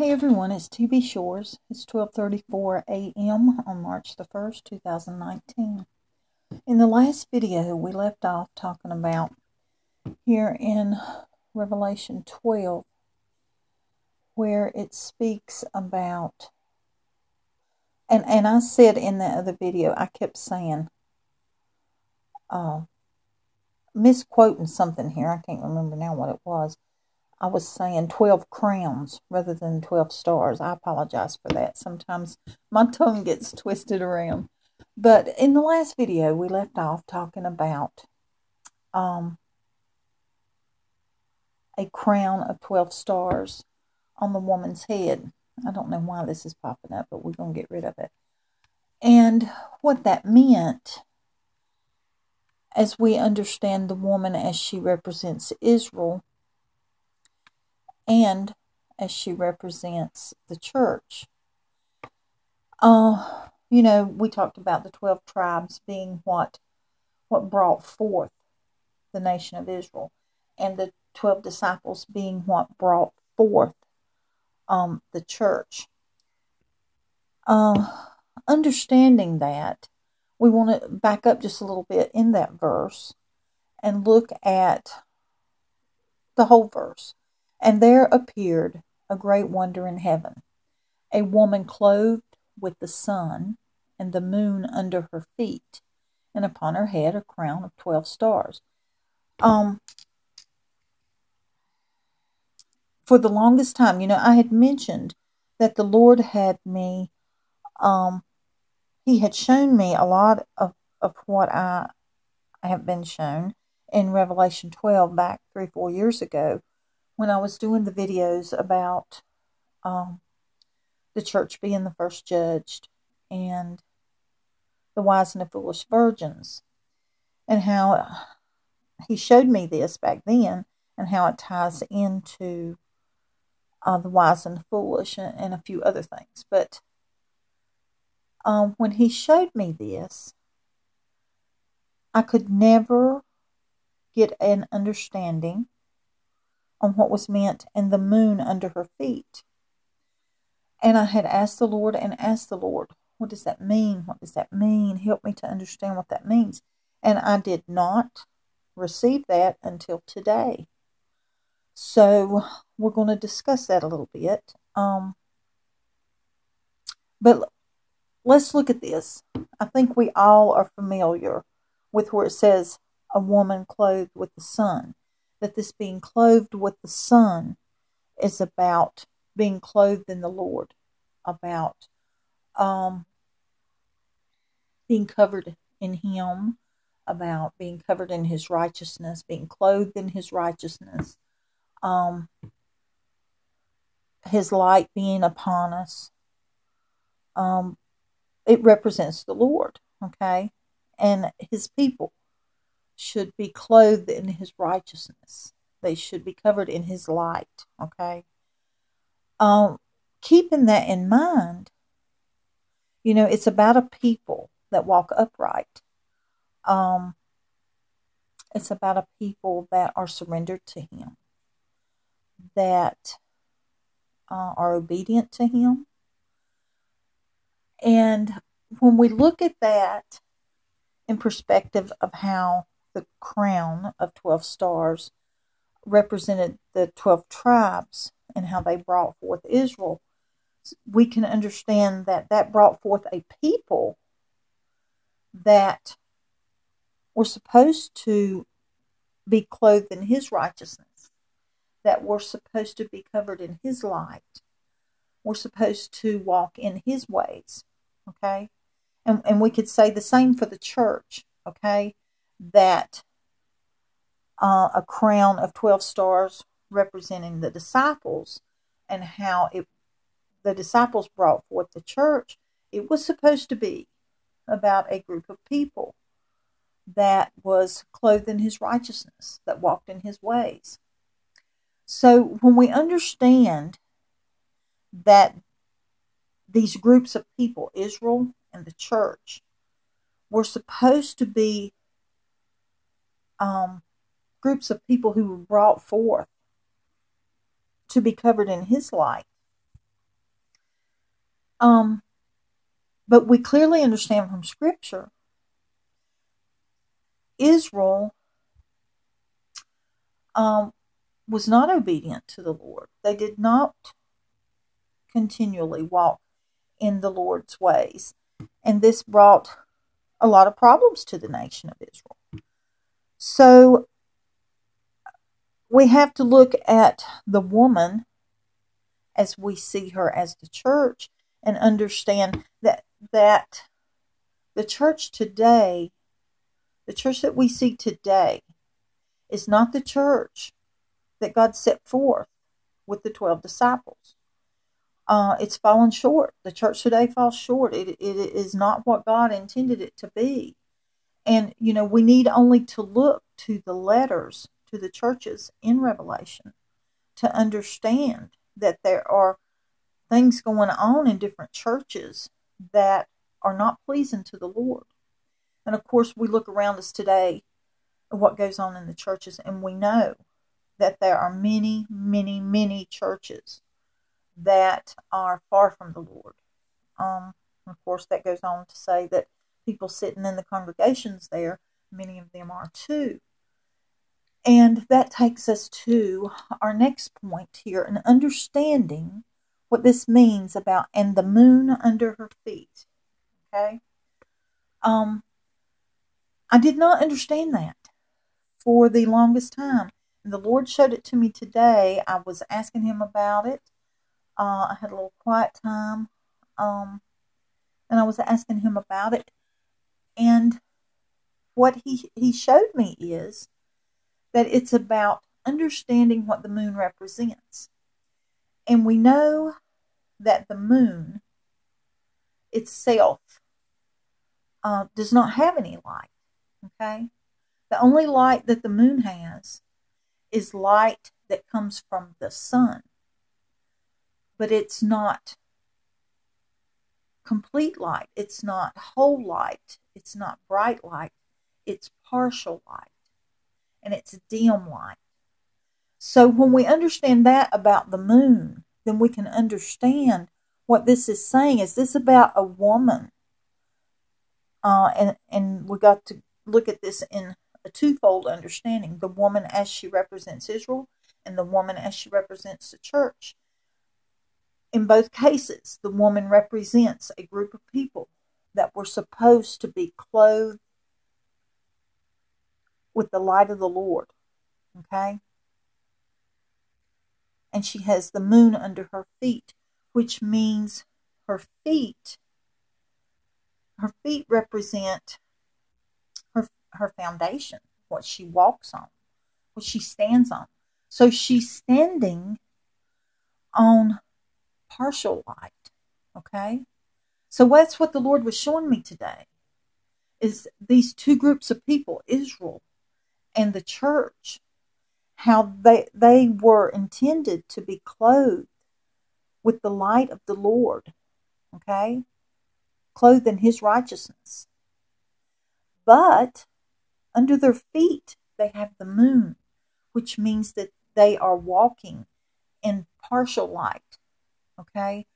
Hey everyone, it's TB Shores. It's 12:34 a.m. on March the 1st, 2019. In the last video, we left off talking about here in Revelation 12, where it speaks about, and I said in the other video, I kept saying, misquoting something here. I can't remember now what it was. I was saying 12 crowns rather than 12 stars. I apologize for that. Sometimes my tongue gets twisted around. But in the last video, we left off talking about a crown of 12 stars on the woman's head. I don't know why this is popping up, but we're going to get rid of it. And what that meant, as we understand the woman as she represents Israel, and as she represents the church. We talked about the 12 tribes being what brought forth the nation of Israel, and the 12 disciples being what brought forth the church. Understanding that, we want to back up just a little bit in that verse and look at the whole verse. And there appeared a great wonder in heaven, a woman clothed with the sun and the moon under her feet, and upon her head a crown of 12 stars. For the longest time, I had mentioned that the Lord had me, He had shown me a lot of what I have been shown in Revelation 12 back 3-4 years ago, when I was doing the videos about the church being the first judged, and the wise and the foolish virgins, and how He showed me this back then, and how it ties into the wise and the foolish, and a few other things. But when He showed me this, I could never get an understanding on what was meant in the moon under her feet. And I had asked the Lord, what does that mean? What does that mean? Help me to understand what that means. And I did not receive that until today. So we're going to discuss that a little bit. But let's look at this. I think we all are familiar with where it says a woman clothed with the sun. That this being clothed with the sun is about being clothed in the Lord, about being covered in Him, about being covered in His righteousness, being clothed in His righteousness, His light being upon us. It represents the Lord, okay? And His people should be clothed in His righteousness. They should be covered in His light, okay? Keeping that in mind, it's about a people that walk upright. It's about a people that are surrendered to Him, that are obedient to Him. And when we look at that in perspective of how the crown of 12 stars represented the 12 tribes and how they brought forth Israel, we can understand that brought forth a people that were supposed to be clothed in His righteousness, that were supposed to be covered in His light, were supposed to walk in His ways, okay? And we could say the same for the church, okay? That a crown of 12 stars representing the disciples, and how the disciples brought forth the church. It was supposed to be about a group of people that was clothed in His righteousness, that walked in His ways. So when we understand that these groups of people, Israel and the church, were supposed to be groups of people who were brought forth to be covered in His light, But we clearly understand from Scripture, Israel was not obedient to the Lord. They did not continually walk in the Lord's ways. And this brought a lot of problems to the nation of Israel. So we have to look at the woman as we see her as the church and understand that the church today, the church that we see today, is not the church that God set forth with the 12 disciples. It's fallen short. The church today falls short. It is not what God intended it to be. And, we need only to look to the letters to the churches in Revelation to understand that there are things going on in different churches that are not pleasing to the Lord. And of course, we look around us today at what goes on in the churches, and we know that there are many, many, many churches that are far from the Lord. Of course, that goes on to say that people sitting in the congregations there, many of them are too. And that takes us to our next point here, an understanding what this means about and the moon under her feet. Okay? I did not understand that for the longest time. And the Lord showed it to me today. I was asking him about it. I had a little quiet time. And I was asking him about it. And what he showed me is that it's about understanding what the moon represents. And we know that the moon itself does not have any light. Okay? The only light that the moon has is light that comes from the sun. But it's not complete light. It's not whole light. It's not bright light. It's partial light. And it's dim light. So when we understand that about the moon, then we can understand what this is saying. Is this about a woman? And we got to look at this in a twofold understanding. The woman as she represents Israel and the woman as she represents the church. In both cases, the woman represents a group of people that were supposed to be clothed with the light of the Lord. Okay? And she has the moon under her feet, which means her feet represent her foundation, what she walks on, what she stands on. So she's standing on partial light. Okay? So that's what the Lord was showing me today, is these two groups of people, Israel and the church, how they were intended to be clothed with the light of the Lord. Okay? Clothed in his righteousness. But under their feet, they have the moon, which means that they are walking in partial light. Okay?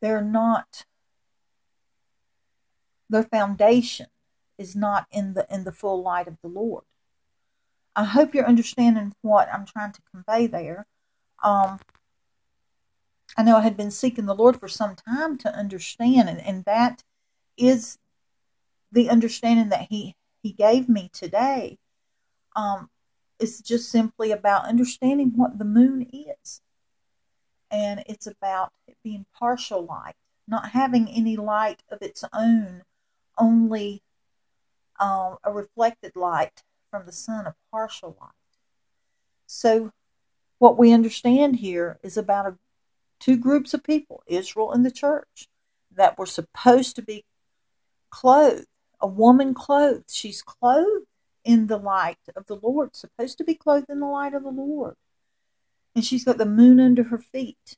Their foundation is not in the full light of the Lord. I hope you're understanding what I'm trying to convey there. I know I had been seeking the Lord for some time to understand, and that is the understanding that He gave me today. It's just simply about understanding what the moon is. And it's about it being partial light, not having any light of its own, only a reflected light from the sun, a partial light. So what we understand here is about two groups of people, Israel and the church, that were supposed to be clothed. A woman clothed. She's clothed in the light of the Lord, supposed to be clothed in the light of the Lord. And she's got the moon under her feet.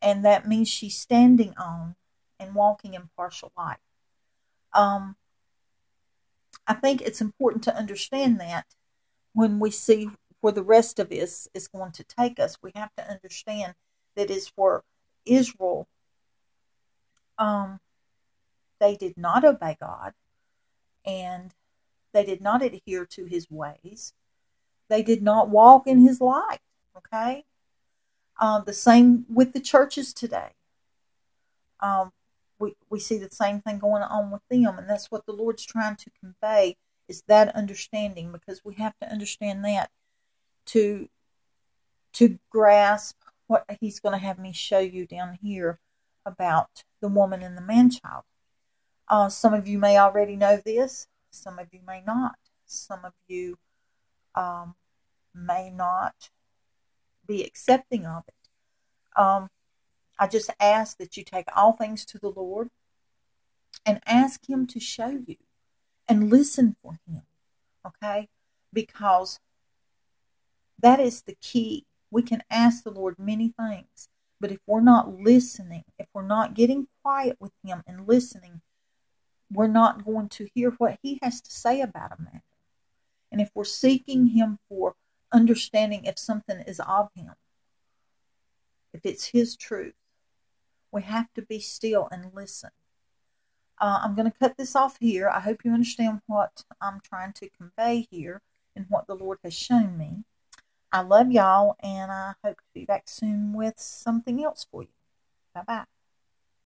And that means she's standing on and walking in partial light. I think it's important to understand that when we see where the rest of this is going to take us, we have to understand that is where Israel They did not obey God, and they did not adhere to his ways. They did not walk in his light. Okay? The same with the churches today. We see the same thing going on with them, and that's what the Lord's trying to convey, is that understanding, because we have to understand that to grasp what he's going to have me show you down here about the woman and the man-child. Some of you may already know this. Some of you may not. Some of you may not be accepting of it. I just ask that you take all things to the Lord and ask him to show you and listen for him, okay? Because that is the key. We can ask the Lord many things, but if we're not listening, if we're not getting quiet with him and listening, we're not going to hear what he has to say about a matter. And if we're seeking him for understanding if something is of him, if it's his truth, we have to be still and listen. I'm going to cut this off here. I hope you understand what I'm trying to convey here and what the Lord has shown me. I love y'all, and I hope to be back soon with something else for you. Bye-bye.